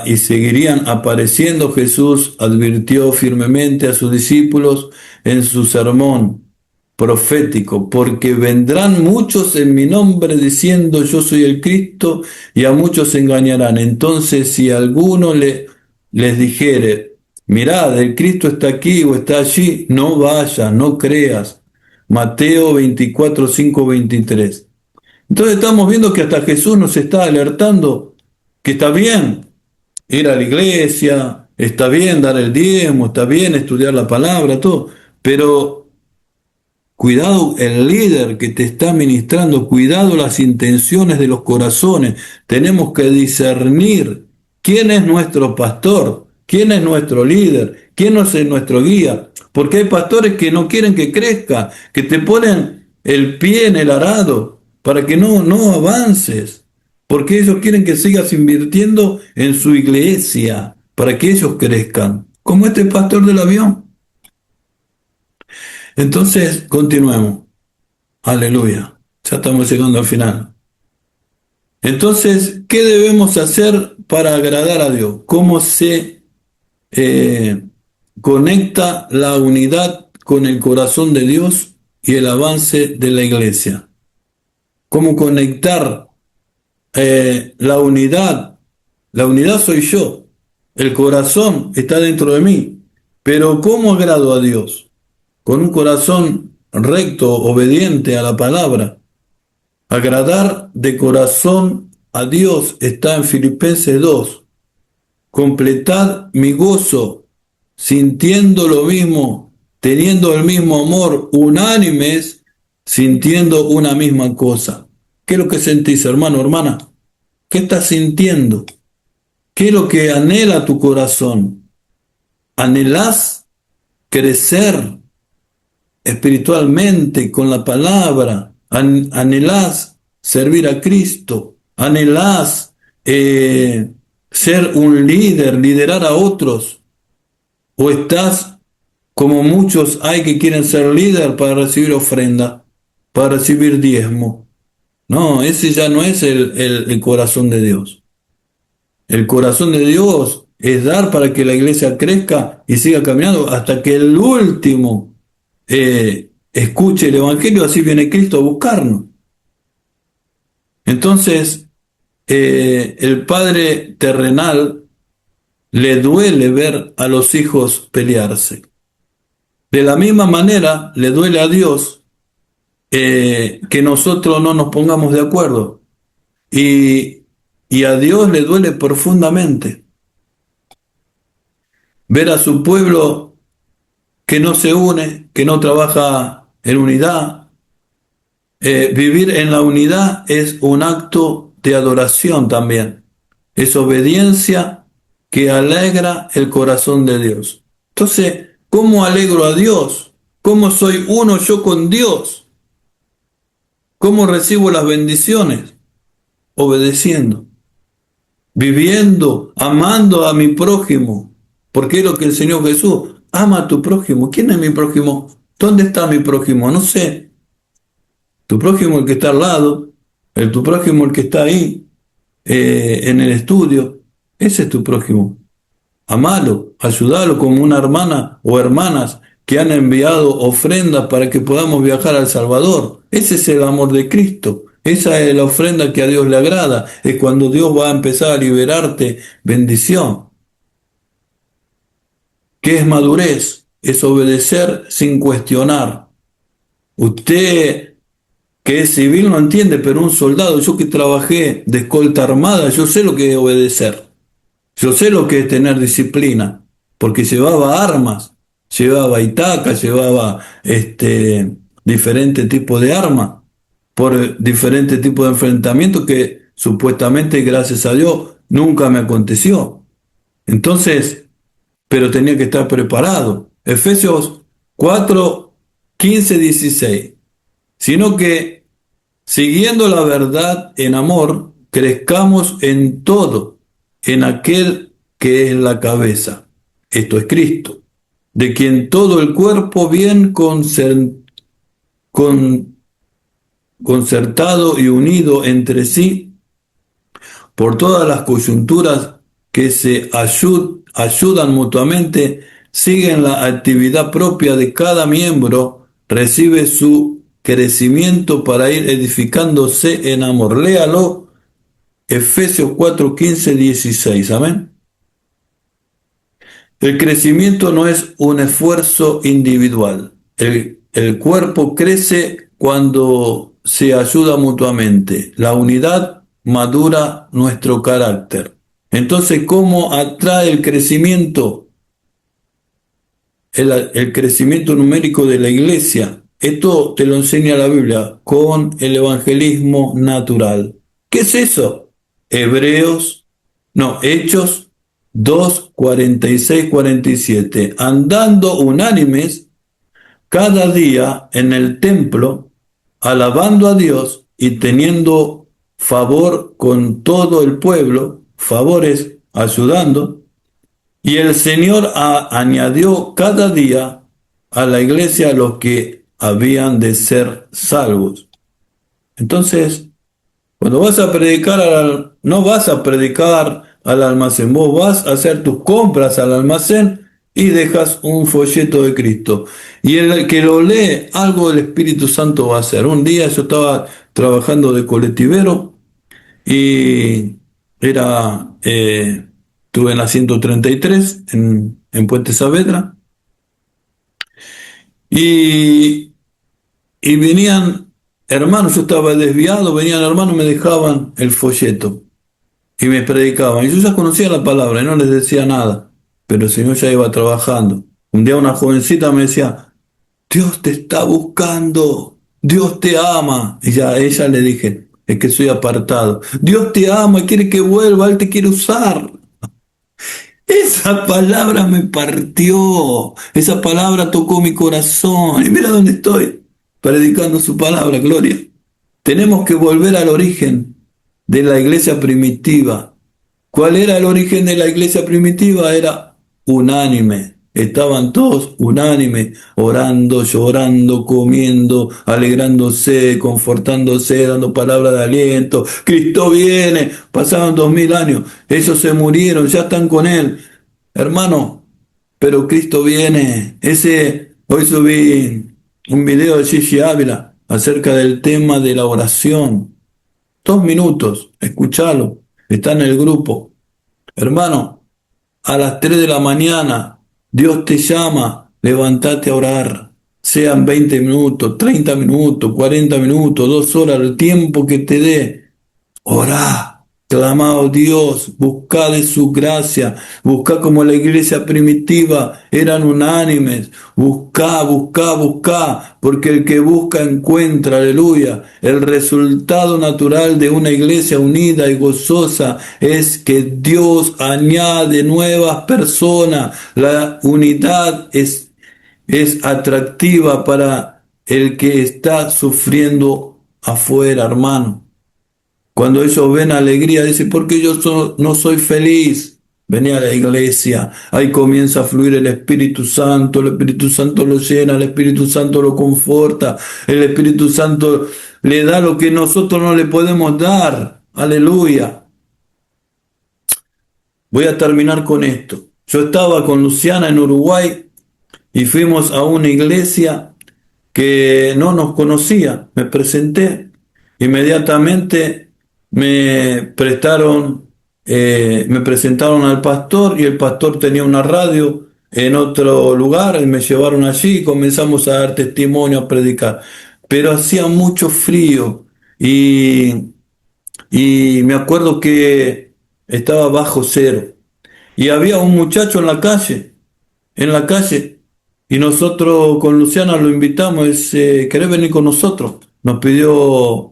y seguirían apareciendo, Jesús advirtió firmemente a sus discípulos en su sermón profético, porque vendrán muchos en mi nombre diciendo yo soy el Cristo, y a muchos se engañarán. Entonces, si alguno les dijere, mirad, el Cristo está aquí o está allí, no vayas, no creas. Mateo 24, 5, 23. Entonces estamos viendo que hasta Jesús nos está alertando que está bien ir a la iglesia, está bien dar el diezmo, está bien estudiar la palabra, todo, pero cuidado el líder que te está ministrando, cuidado las intenciones de los corazones. Tenemos que discernir quién es nuestro pastor, quién es nuestro líder, quién es nuestro guía. Porque hay pastores que no quieren que crezca, que te ponen el pie en el arado para que no avances. Porque ellos quieren que sigas invirtiendo en su iglesia para que ellos crezcan. Como este pastor del avión. Entonces, continuemos. Aleluya. Ya estamos llegando al final. Entonces, ¿qué debemos hacer para agradar a Dios? ¿Cómo se conecta la unidad con el corazón de Dios y el avance de la iglesia? ¿Cómo conectar la unidad? La unidad soy yo. El corazón está dentro de mí. Pero ¿cómo agrado a Dios? Con un corazón recto, obediente a la palabra. Agradar de corazón a Dios está en Filipenses 2. Completad mi gozo, sintiendo lo mismo, teniendo el mismo amor, unánimes, sintiendo una misma cosa. ¿Qué es lo que sentís, hermano, hermana? ¿Qué estás sintiendo? ¿Qué es lo que anhela tu corazón? ¿Anhelás crecer espiritualmente con la palabra? ¿Anhelás servir a Cristo? ¿Anhelás ser un líder, liderar a otros? ¿O estás como muchos hay que quieren ser líder para recibir ofrenda, para recibir diezmo? No, ese ya no es el corazón de Dios. El corazón de Dios es dar para que la iglesia crezca y siga caminando hasta que el último escuche el Evangelio, así viene Cristo a buscarnos. Entonces, el Padre terrenal le duele ver a los hijos pelearse. De la misma manera, le duele a Dios que nosotros no nos pongamos de acuerdo. Y a Dios le duele profundamente ver a su pueblo que no se une, que no trabaja en unidad. Vivir en la unidad es un acto de adoración también. Es obediencia que alegra el corazón de Dios. Entonces, ¿cómo alegro a Dios? ¿Cómo soy uno yo con Dios? ¿Cómo recibo las bendiciones? Obedeciendo, viviendo, amando a mi prójimo. Porque es lo que el Señor Jesús, ama a tu prójimo. ¿Quién es mi prójimo? ¿Dónde está mi prójimo? No sé. Tu prójimo el que está al lado, tu prójimo el que está ahí, en el estudio, ese es tu prójimo. Amalo, ayúdalo como una hermana o hermanas que han enviado ofrendas para que podamos viajar al Salvador. Ese es el amor de Cristo. Esa es la ofrenda que a Dios le agrada. Es cuando Dios va a empezar a liberarte bendición. ¿Qué es madurez? Es obedecer sin cuestionar. Usted que es civil no entiende, pero un soldado, yo que trabajé de escolta armada, yo sé lo que es obedecer. Yo sé lo que es tener disciplina, porque llevaba armas, llevaba itacas, llevaba diferentes tipos de armas, por diferentes tipos de enfrentamientos que supuestamente, gracias a Dios, nunca me aconteció. Entonces, pero tenía que estar preparado. Efesios 4, 15, 16. Sino que, siguiendo la verdad en amor, crezcamos en todo, en aquel que es la cabeza. Esto es Cristo, de quien todo el cuerpo bien concertado y unido entre sí, por todas las coyunturas que se ayudan mutuamente, siguen la actividad propia de cada miembro, recibe su crecimiento para ir edificándose en amor. Léalo, Efesios 4, 15, 16. Amén. El crecimiento no es un esfuerzo individual. El cuerpo crece cuando se ayuda mutuamente. La unidad madura nuestro carácter. Entonces, ¿cómo atrae el crecimiento? El crecimiento numérico de la iglesia. Esto te lo enseña la Biblia con el evangelismo natural. ¿Qué es eso? Hechos 2, 46, 47. Andando unánimes cada día en el templo, alabando a Dios y teniendo favor con todo el pueblo, favores ayudando, y el Señor añadió cada día a la iglesia a los que habían de ser salvos. Entonces, cuando vas a predicar, no vas a predicar al almacén, vos vas a hacer tus compras al almacén y dejas un folleto de Cristo. Y el que lo lee, algo del Espíritu Santo va a hacer. Un día yo estaba trabajando de colectivero y estuve en la 133 en Puente Saavedra y venían hermanos, yo estaba desviado, venían hermanos, me dejaban el folleto y me predicaban. Y yo ya conocía la palabra y no les decía nada, pero el Señor ya iba trabajando. Un día una jovencita me decía, Dios te está buscando, Dios te ama. Y ya a ella le dije, es que soy apartado. Dios te ama y quiere que vuelva, Él te quiere usar. Esa palabra me partió, esa palabra tocó mi corazón. Y mira dónde estoy, predicando su palabra, gloria. Tenemos que volver al origen de la iglesia primitiva. ¿Cuál era el origen de la iglesia primitiva? Era unánime. Estaban todos unánimes, orando, llorando, comiendo, alegrándose, confortándose, dando palabras de aliento. Cristo viene, pasaron 2000 años, ellos se murieron, ya están con Él. Hermano, pero Cristo viene. Hoy subí un video de Gigi Ávila acerca del tema de la oración. 2 minutos, escúchalo, está en el grupo. Hermano, a las 3 de la mañana, Dios te llama, levántate a orar. Sean 20 minutos, 30 minutos, 40 minutos, 2 horas, el tiempo que te dé. Orá, clama a Dios, buscá de su gracia, buscá como la iglesia primitiva eran unánimes. Buscá, buscá, buscá, porque el que busca encuentra, aleluya. El resultado natural de una iglesia unida y gozosa es que Dios añade nuevas personas. La unidad es atractiva para el que está sufriendo afuera, hermano. Cuando ellos ven alegría, dicen, ¿por qué yo no soy feliz? Vení a la iglesia, ahí comienza a fluir el Espíritu Santo lo llena, el Espíritu Santo lo conforta, el Espíritu Santo le da lo que nosotros no le podemos dar. Aleluya. Voy a terminar con esto. Yo estaba con Luciana en Uruguay y fuimos a una iglesia que no nos conocía. Me presenté, inmediatamente me presentaron al pastor y el pastor tenía una radio en otro lugar y me llevaron allí y comenzamos a dar testimonio, a predicar. Pero hacía mucho frío y me acuerdo que estaba bajo cero y había un muchacho en la calle, y nosotros con Luciana lo invitamos, dice, ¿querés venir con nosotros? Nos pidió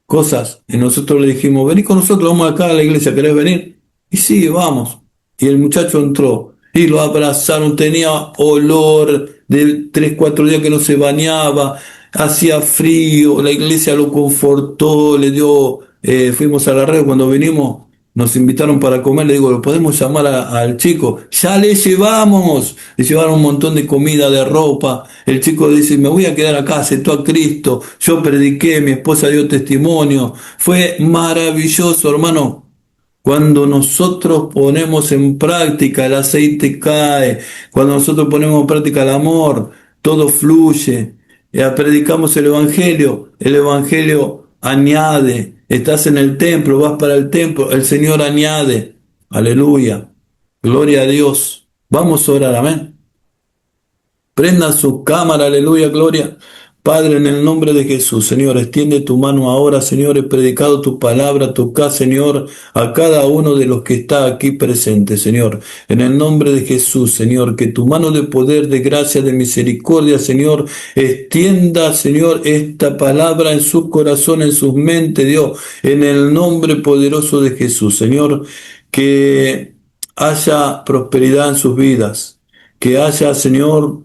cosas y nosotros le dijimos, vení con nosotros, vamos acá a la iglesia, ¿querés venir? Y sí, vamos. Y el muchacho entró y lo abrazaron, tenía olor de 3, 4 días que no se bañaba, hacía frío, la iglesia lo confortó, le dio, fuimos a la red cuando vinimos. Nos invitaron para comer, le digo, ¿lo podemos llamar al chico? Ya le llevaron un montón de comida, de ropa. El chico dice, me voy a quedar acá, aceptó a Cristo, yo prediqué, mi esposa dio testimonio. Fue maravilloso, hermano. Cuando nosotros ponemos en práctica, el aceite cae. Cuando nosotros ponemos en práctica el amor, todo fluye. predicamos el Evangelio añade, estás en el templo, vas para el templo, el Señor añade, aleluya, gloria a Dios. Vamos a orar, amén. Prendan su cámara, aleluya, gloria. Padre, en el nombre de Jesús, Señor, extiende tu mano ahora, Señor, he predicado tu palabra, toca, Señor, a cada uno de los que está aquí presente, Señor. En el nombre de Jesús, Señor, que tu mano de poder, de gracia, de misericordia, Señor, extienda, Señor, esta palabra en su corazón, en sus mentes, Dios, en el nombre poderoso de Jesús, Señor, que haya prosperidad en sus vidas, que haya, Señor,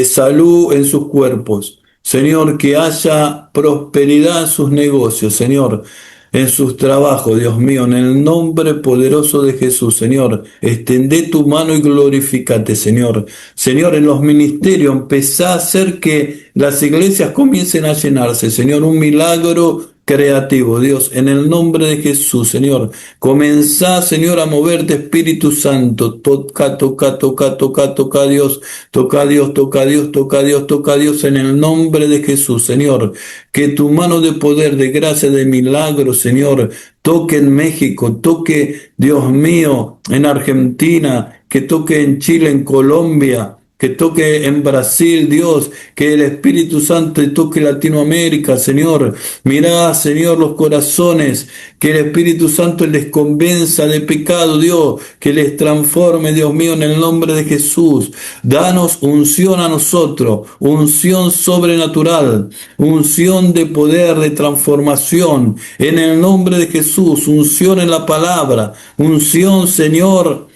salud en sus cuerpos. Señor, que haya prosperidad en sus negocios, Señor, en sus trabajos, Dios mío, en el nombre poderoso de Jesús, Señor, extendé tu mano y glorifícate, Señor. Señor, en los ministerios, empezá a hacer que las iglesias comiencen a llenarse, Señor, un milagro creativo, Dios, en el nombre de Jesús, Señor. Comenzá, Señor, a moverte, Espíritu Santo. Toca, toca, toca, toca, toca a Dios. Toca a Dios, toca a Dios, toca a Dios, toca a Dios, en el nombre de Jesús, Señor. Que tu mano de poder, de gracia, de milagro, Señor, toque en México, toque, Dios mío, en Argentina, que toque en Chile, en Colombia, que toque en Brasil, Dios, que el Espíritu Santo toque Latinoamérica, Señor. Mirá, Señor, los corazones, que el Espíritu Santo les convenza de pecado, Dios, que les transforme, Dios mío, en el nombre de Jesús. Danos unción a nosotros, unción sobrenatural, unción de poder, de transformación, en el nombre de Jesús, unción en la palabra, unción, Señor,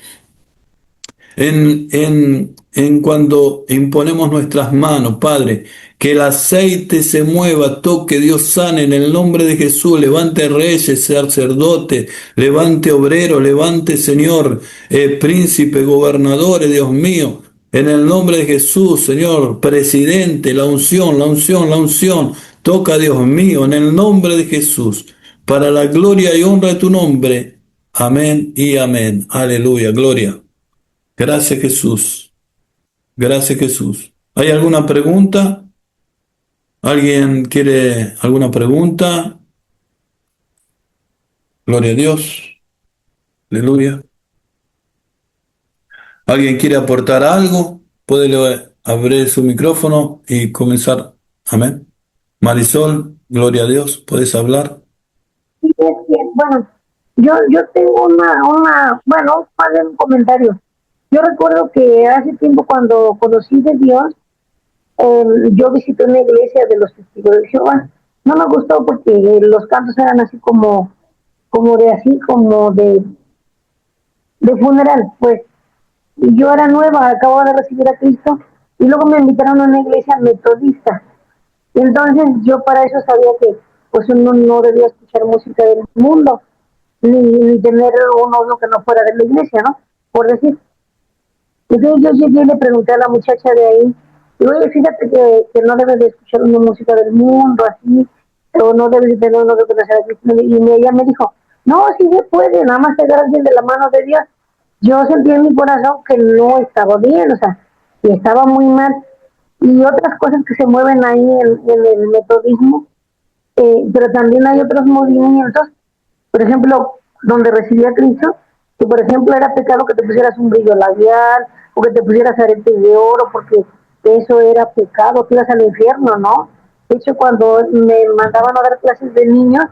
en cuando imponemos nuestras manos, Padre, que el aceite se mueva, toque, Dios sane en el nombre de Jesús, levante reyes, sacerdotes, levante obreros, levante, Señor, príncipe, gobernadores, Dios mío, en el nombre de Jesús, Señor, presidente, la unción, la unción, la unción, toca, Dios mío, en el nombre de Jesús, para la gloria y honra de tu nombre, amén y amén, aleluya, gloria. Gracias, Jesús. Gracias, Jesús. ¿Hay alguna pregunta? ¿Alguien quiere alguna pregunta? Gloria a Dios. Aleluya. ¿Alguien quiere aportar algo? Puede abrir su micrófono y comenzar. Amén. Marisol, gloria a Dios. ¿Puedes hablar? Sí, es que, bueno, yo tengo bueno, un comentario. Yo recuerdo que hace tiempo, cuando conocí de Dios, yo visité una iglesia de los Testigos de Jehová. No me gustó porque los cantos eran así como de funeral, pues. Y yo era nueva, acababa de recibir a Cristo, y luego me invitaron a una iglesia metodista. Y entonces yo para eso sabía que pues uno no debía escuchar música del mundo, ni tener un novio que no fuera de la iglesia, ¿no? Por decir. Entonces yo llegué y le pregunté a la muchacha de ahí, y oye, fíjate que no debes de escuchar una música del mundo, así, o no debes de tener uno que no sea cristiano. Y ella me dijo, no, sí se puede, nada más te agarras bien de la mano de Dios. Yo sentí en mi corazón que no estaba bien, o sea, que estaba muy mal. Y otras cosas que se mueven ahí en el metodismo, pero también hay otros movimientos, por ejemplo, donde recibí a Cristo, que por ejemplo era pecado que te pusieras un brillo labial, o que te pusieras aretes de oro, porque eso era pecado, que ibas al infierno, ¿no? De hecho, cuando me mandaban a dar clases de niños,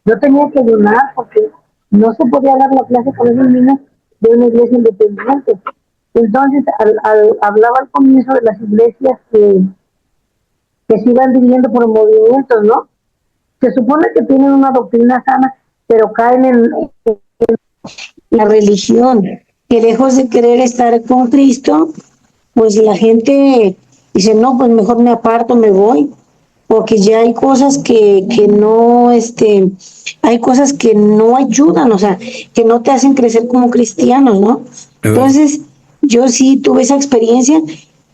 yo tenía que ayunar, porque no se podía dar la clase con esos niños de una iglesia independiente. Entonces, hablaba al comienzo de las iglesias que se iban dividiendo por movimientos, ¿no? Se supone que tienen una doctrina sana, pero caen en la religión, que lejos de querer estar con Cristo, pues la gente dice, no, pues mejor me aparto, me voy, porque ya hay cosas que no, hay cosas que no ayudan, o sea, que no te hacen crecer como cristianos, ¿no? Entonces, yo sí tuve esa experiencia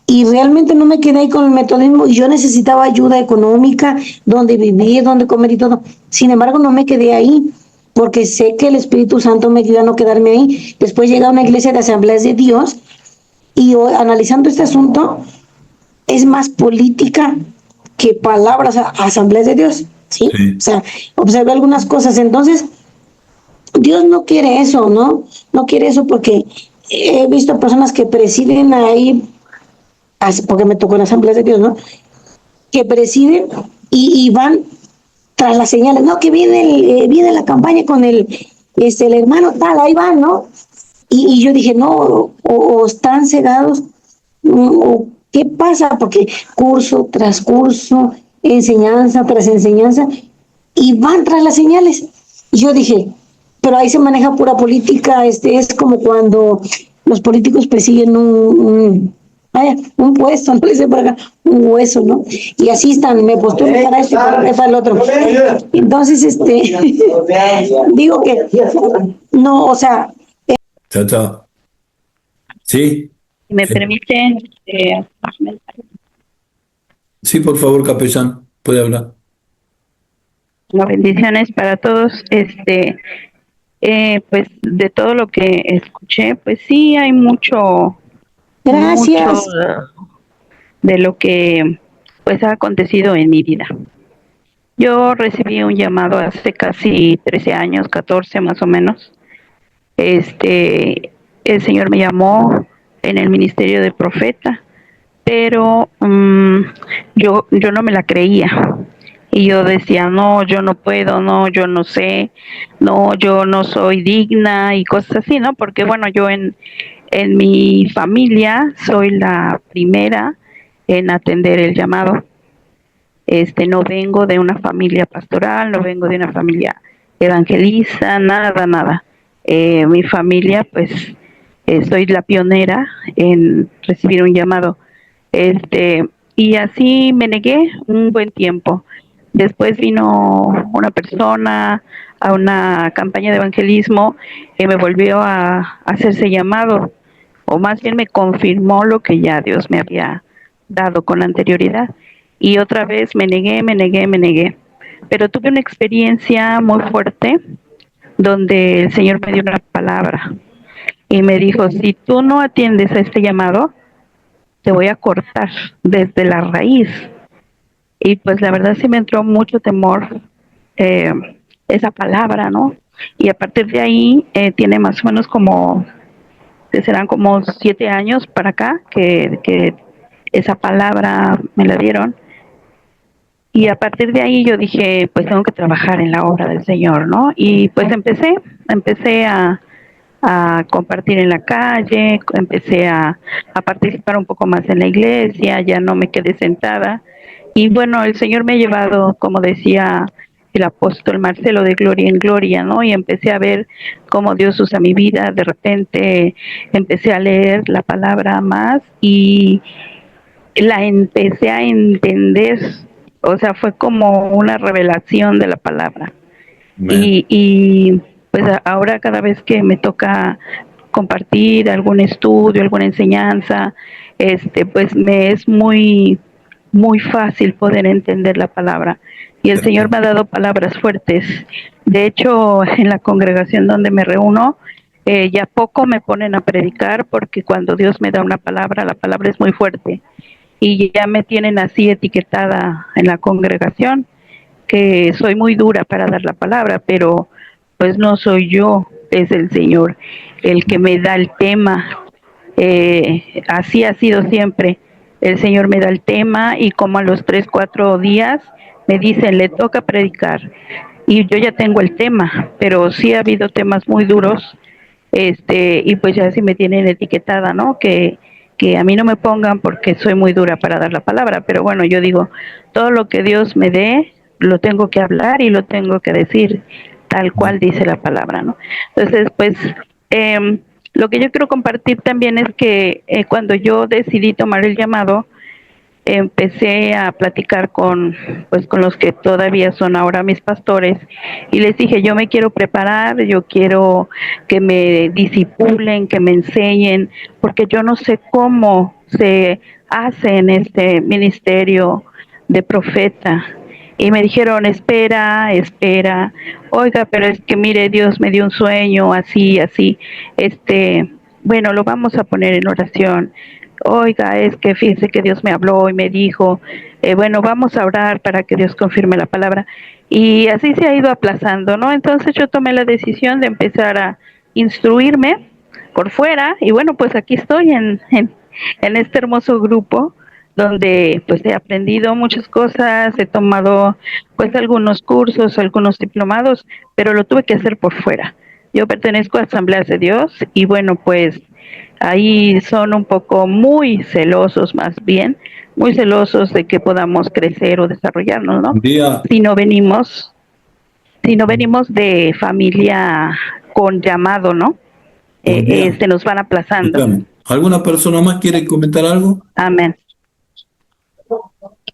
y realmente no me quedé ahí con el metodismo, y yo necesitaba ayuda económica, donde vivir, donde comer y todo. Sin embargo, no me quedé ahí, porque sé que el Espíritu Santo me ayuda a no quedarme ahí. Después llegué a una iglesia de Asambleas de Dios, y hoy, analizando este asunto, es más política que palabras a asambleas de Dios, ¿sí? Sí. O sea, observé algunas cosas. Entonces, Dios no quiere eso, ¿no? No quiere eso porque he visto personas que presiden ahí, porque me tocó en asambleas de Dios, ¿no? Que presiden y van tras las señales, no, que viene la campaña con el hermano tal, ahí van, ¿no? Y yo dije, no, o están cegados, o qué pasa, porque curso tras curso, enseñanza tras enseñanza, y van tras las señales. Y yo dije, pero ahí se maneja pura política, es como cuando los políticos persiguen un puesto, no le sé por acá, un hueso, ¿no? Y así están, me postulo para este, para el otro. Entonces, digo que, no, o sea, Chao, chao. Sí, Si me permiten, sí, por favor, capellán, puede hablar. bendiciones para todos. Pues de todo lo que escuché, pues sí hay mucho gracias. de lo que pues ha acontecido en mi vida. Yo recibí un llamado hace casi 13 años, 14 más o menos. El Señor me llamó en el ministerio de profeta, pero yo no me la creía. Y yo decía, no, yo no puedo, no, yo no sé, no, yo no soy digna y cosas así, ¿no? Porque bueno, yo en mi familia soy la primera en atender el llamado. No vengo de una familia pastoral, no vengo de una familia evangelista, nada, nada. Mi familia, pues, soy la pionera en recibir un llamado. Y así me negué un buen tiempo. Después vino una persona a una campaña de evangelismo y me volvió a hacerse llamado, o más bien me confirmó lo que ya Dios me había dado con anterioridad. Y otra vez me negué, me negué, me negué. Pero tuve una experiencia muy fuerte donde el Señor me dio una palabra y me dijo, si tú no atiendes a este llamado, te voy a cortar desde la raíz. Y pues la verdad sí me entró mucho temor eh, esa palabra, ¿no? Y a partir de ahí tiene más o menos como, que serán como 7 años para acá que esa palabra me la dieron. Y a partir de ahí yo dije, pues tengo que trabajar en la obra del Señor, ¿no? Y pues empecé a compartir en la calle, empecé a participar un poco más en la iglesia, ya no me quedé sentada. Y bueno, el Señor me ha llevado, como decía el apóstol Marcelo, de gloria en gloria, ¿no? Y empecé a ver cómo Dios usa mi vida. De repente empecé a leer la palabra más y la empecé a entender. O sea, fue como una revelación de la palabra. Amén. Y pues ahora cada vez que me toca compartir algún estudio, alguna enseñanza, pues me es muy fácil poder entender la palabra. Y el Señor me ha dado palabras fuertes. De hecho, en la congregación donde me reúno, ya poco me ponen a predicar porque cuando Dios me da una palabra, la palabra es muy fuerte. Y ya me tienen así etiquetada en la congregación, que soy muy dura para dar la palabra, pero pues no soy yo, es el Señor el que me da el tema. Así ha sido siempre. El Señor me da el tema y como a los 3, 4 días me dicen, le toca predicar. Y yo ya tengo el tema, pero sí ha habido temas muy duros, y pues ya sí me tienen etiquetada, ¿no? Que a mí no me pongan porque soy muy dura para dar la palabra, pero bueno, yo digo, todo lo que Dios me dé, lo tengo que hablar y lo tengo que decir tal cual dice la palabra, ¿no? Entonces, pues, lo que yo quiero compartir también es que cuando yo decidí tomar el llamado, empecé a platicar pues con los que todavía son ahora mis pastores y les dije, yo me quiero preparar, yo quiero que me disipulen, que me enseñen, porque yo no sé cómo se hace en este ministerio de profeta. Y me dijeron, espera, espera, oiga, pero es que mire, Dios me dio un sueño, así, así, bueno, lo vamos a poner en oración. oiga, es que fíjese que Dios me habló y me dijo, bueno, vamos a orar para que Dios confirme la palabra. Y así se ha ido aplazando, ¿no? Entonces yo tomé la decisión de empezar a instruirme por fuera y bueno, pues aquí estoy en este hermoso grupo donde pues he aprendido muchas cosas, he tomado pues algunos cursos, algunos diplomados, pero lo tuve que hacer por fuera. Yo pertenezco a Asambleas de Dios y bueno, pues ahí son un poco muy celosos más bien, muy celosos de que podamos crecer o desarrollarnos, ¿no? Un día, Si no venimos, si no venimos de familia con llamado, ¿no? un día. Se nos van aplazando. Escúchame, ¿alguna persona más quiere comentar algo? Amén.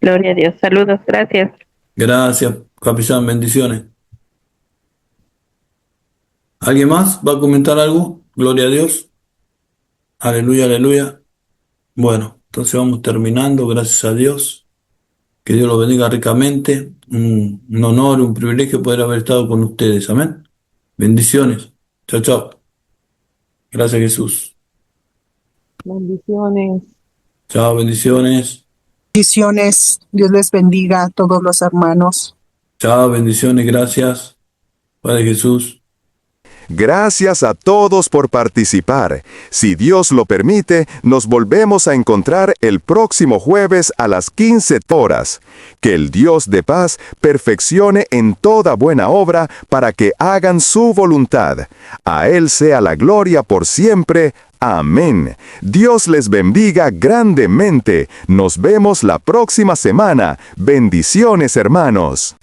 Gloria a Dios. Saludos, gracias. Gracias, capitán, bendiciones. ¿Alguien más va a comentar algo? Gloria a Dios. Aleluya, aleluya. Bueno, entonces vamos terminando, gracias a Dios. Que Dios los bendiga ricamente. Un honor, un privilegio poder haber estado con ustedes. Amén. Bendiciones. Chao, chao. Gracias, Jesús. Bendiciones. Chao, bendiciones. Bendiciones. Dios les bendiga a todos los hermanos. Chao, bendiciones. Gracias. Padre Jesús. Gracias a todos por participar. Si Dios lo permite, nos volvemos a encontrar el próximo jueves a las 15 horas. Que el Dios de paz perfeccione en toda buena obra para que hagan su voluntad. A Él sea la gloria por siempre. Amén. Dios les bendiga grandemente. Nos vemos la próxima semana. Bendiciones, hermanos.